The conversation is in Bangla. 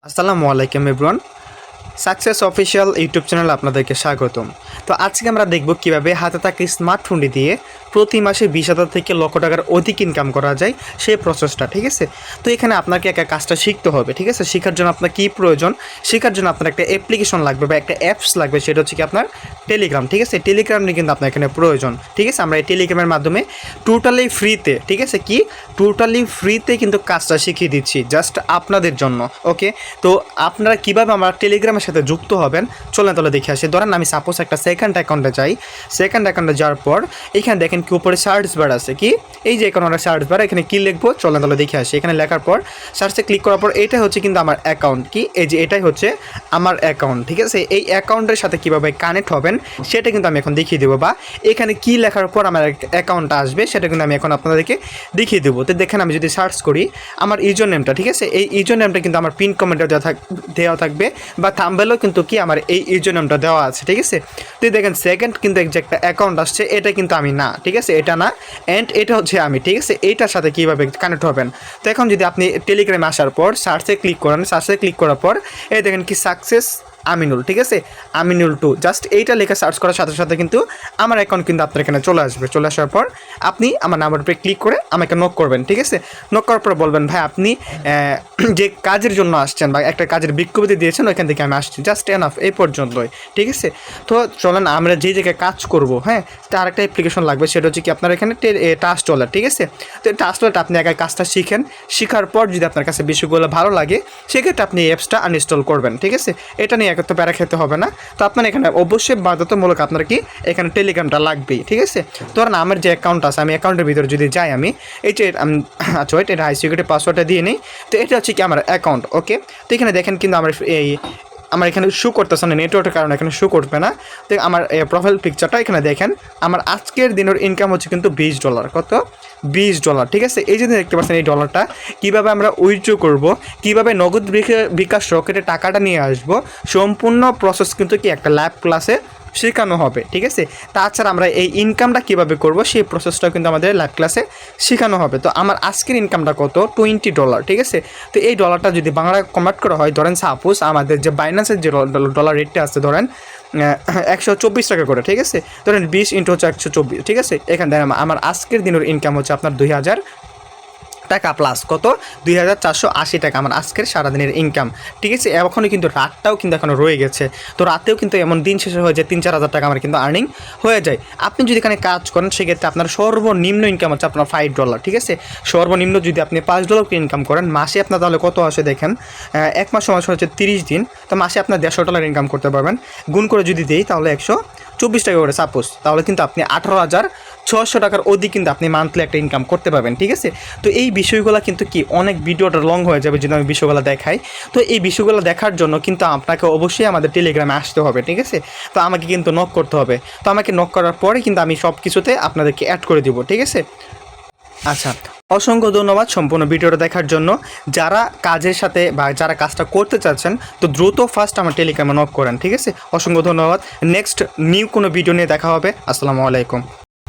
আসসালামু আলাইকুম এভরিওয়ান। সাকসেস অফিসিয়াল ইউটিউব চ্যানেলে আপনাদেরকে স্বাগতম। তো আজকে আমরা দেখব কিভাবে হাতে থাকা স্মার্টফোনটি দিয়ে প্রতি মাসে 20,000 থেকে লক্ষ টাকার অধিক ইনকাম করা যায় সেই প্রসেসটা, ঠিক আছে। তো এখানে আপনাকে একটা কাজটা শিখতে হবে, ঠিক আছে। শেখার জন্য আপনার কী প্রয়োজন? শেখার জন্য আপনার একটা অ্যাপ্লিকেশন লাগবে বা একটা অ্যাপস লাগবে, সেটা হচ্ছে কি আপনার টেলিগ্রাম, ঠিক আছে। টেলিগ্রামটি কিন্তু আপনার এখানে প্রয়োজন, ঠিক আছে। আমরা এই টেলিগ্রামের মাধ্যমে টোটালি ফ্রিতে, ঠিক আছে, কি টোটালি ফ্রিতে কিন্তু কাজটা শিখিয়ে দিচ্ছি জাস্ট আপনাদের জন্য। ওকে, তো আপনারা কীভাবে আমার টেলিগ্রামের সাথে যুক্ত হবেন চলেন তাহলে দেখে আসি। ধরেন আমি সাপোজ একটা সেকেন্ড অ্যাকাউন্টে যাই। সেকেন্ড অ্যাকাউন্টে যাওয়ার পর এখানে দেখেন কি উপরে সার্চ বার আছে, কি এই যে এখানে সার্চ বার, এখানে কী লিখবো চলেন তাহলে দেখে আসি। এখানে লেখার পর সার্চে ক্লিক করার পর এটা হচ্ছে কিন্তু আমার অ্যাকাউন্ট, কি এই যে এটাই হচ্ছে আমার অ্যাকাউন্ট, ঠিক আছে। এই অ্যাকাউন্টের সাথে কীভাবে কানেক্ট হবেন সেটা কিন্তু আমি এখন দেখিয়ে দেবো, বা এখানে কী লেখার পর আমার অ্যাকাউন্টটা আসবে সেটা কিন্তু আমি এখন আপনাদেরকে দেখিয়ে দেবো। তো দেখেন আমি যদি সার্চ করি আমার ইউজার নেমটা, ঠিক আছে, এই ইউজার নেমটা কিন্তু আমার পিন কমেন্টে দেওয়া থাকবে বা থাম্বনেলেও কিন্তু কি আমার এই ইউজার নেমটা দেওয়া আছে, ঠিক আছে। তো দেখেন সেকেন্ড কিন্তু যে একটা অ্যাকাউন্ট আসছে এটা কিন্তু আমি না, ঠিক আছে, এটা না, অ্যান্ড এটা হচ্ছে আমি, ঠিক আছে। এইটার সাথে কীভাবে কানেক্ট হবেন? তো এখন যদি আপনি টেলিগ্রামে আসার পর সার্চে ক্লিক করেন, সার্চে ক্লিক করার পর এই দেখেন কি সাকসেস আমিনুল, ঠিক আছে, আমিনুল 2 জাস্ট এইটা লেখা সার্চ করার সাথে সাথে কিন্তু আমার অ্যাকাউন্ট কিন্তু আপনার এখানে চলে আসবে। চলে আসার পর আপনি আমার নাম্বার উপরে ক্লিক করে আমাকে নক করবেন, ঠিক আছে। নক করার পর বলবেন ভাই আপনি যে কাজের জন্য আসছেন বা একটা কাজের বিজ্ঞপ্তি দিয়েছেন ওইখান থেকে আমি আসছি, জাস্ট এনাফ, এই পর্যন্তই, ঠিক আছে। তো চলেন আমরা যে জায়গায় কাজ করব, হ্যাঁ, তার একটা অ্যাপ্লিকেশন লাগবে, সেটা হচ্ছে কি আপনার এখানে টাস্ক ওয়ালেট, ঠিক আছে। তো এই টাস্ক ওয়ালেট আপনি একাই কাজটা শিখেন, শেখার পর যদি আপনার কাছে বিষয়গুলো ভালো লাগে সেক্ষেত্রে আপনি এই অ্যাপসটা আনইনস্টল করবেন, ঠিক আছে। এটা নিয়ে এত প্যারা খেতে হবে না। তো আপনার এখানে অবশ্যই বাধ্যতামূলক আপনার কি এখানে টেলিগ্রামটা লাগবেই, ঠিক আছে। ধরেন আমার যে অ্যাকাউন্ট আছে আমি অ্যাকাউন্টের ভিতরে যদি যাই, আমি এই যে আচ্ছা ওইটা এটা হাই সিকিউরিটি পাসওয়ার্ডটা দিয়ে নিই। তো এটা হচ্ছে কি আমার অ্যাকাউন্ট, ওকে। তো এখানে দেখেন কিন্তু আমার এখানে শু করতেছে না, নেটওয়ার্কের কারণে এখানে শু করবে না। তো আমার প্রোফাইল পিকচারটা এখানে দেখেন, আমার আজকের দিনের ইনকাম হচ্ছে কিন্তু $20। কত? $20, ঠিক আছে। এই যে দেখতে পাচ্ছেন এই ডলারটা কীভাবে আমরা উইথড্র করব, কীভাবে নগদ বিকাশ রকেটে টাকাটা নিয়ে আসব, সম্পূর্ণ প্রসেস কিন্তু কি একটা ল্যাব ক্লাসে শেখানো হবে, ঠিক আছে। তাছাড়া আমরা এই ইনকামটা কীভাবে করব সেই প্রসেসটাও কিন্তু আমাদের ল্যাব ক্লাসে শেখানো হবে। তো আমার আজকের ইনকামটা কত? $20, ঠিক আছে। তো এই ডলারটা যদি বাংলায় কনভার্ট করা হয়, ধরেন সাপোজ আমাদের যে বাইন্যান্সের যে ডলার রেটটা আছে ধরেন 124 টাকা করে, ঠিক আছে। ধরেন 20 ইন্টু হচ্ছে 124, ঠিক আছে। এখান থেকে আমার আজকের দিনের ইনকাম হচ্ছে আপনার 2,000 টাকা প্লাস কত? 2,480 টাকা আমার আজকের সারাদিনের ইনকাম, ঠিক আছে। এখনও কিন্তু রাতটাও কিন্তু এখনও রয়ে গেছে। তো রাতেও কিন্তু এমন দিন শেষে হয়ে যায় 3-4 হাজার টাকা আমার কিন্তু আর্নিং হয়ে যায়। আপনি যদি এখানে কাজ করেন সেক্ষেত্রে আপনার সর্বনিম্ন ইনকাম হচ্ছে আপনার $5, ঠিক আছে। সর্বনিম্ন যদি আপনি $5 ইনকাম করেন মাসে আপনার তাহলে কত আসে দেখেন, এক মাস সময় হচ্ছে 30 দিন, তো মাসে আপনার $150 ইনকাম করতে পারবেন। গুণ করে যদি দিই তাহলে 124 টাকা করে সাপোজ, তাহলে কিন্তু আপনি 18,600 টাকার অধিক কিন্তু আপনি মান্থলি একটা ইনকাম করতে পারবেন, ঠিক আছে। তো এই বিষয়গুলো কিন্তু কি অনেক ভিডিওটা লং হয়ে যাবে যদি আমি বিষয়গুলো দেখাই। তো এই বিষয়গুলো দেখার জন্য কিন্তু আপনাকে অবশ্যই আমাদের টেলিগ্রামে আসতে হবে, ঠিক আছে। তো আমাকে কিন্তু নক করতে হবে। তো আমাকে নক করার পরে কিন্তু আমি সব কিছুতে আপনাদেরকে অ্যাড করে দিব, ঠিক আছে। আচ্ছা, অসংখ্য ধন্যবাদ সম্পূর্ণ ভিডিওটা দেখার জন্য। যারা কাজের সাথে বা যারা কাজটা করতে চাচ্ছেন তো দ্রুত ফার্স্ট আমার টেলিগ্রামে নক করেন, ঠিক আছে। অসংখ্য ধন্যবাদ। নেক্সট নিউ কোনো ভিডিও নিয়ে দেখা হবে। আসসালামু আলাইকুম।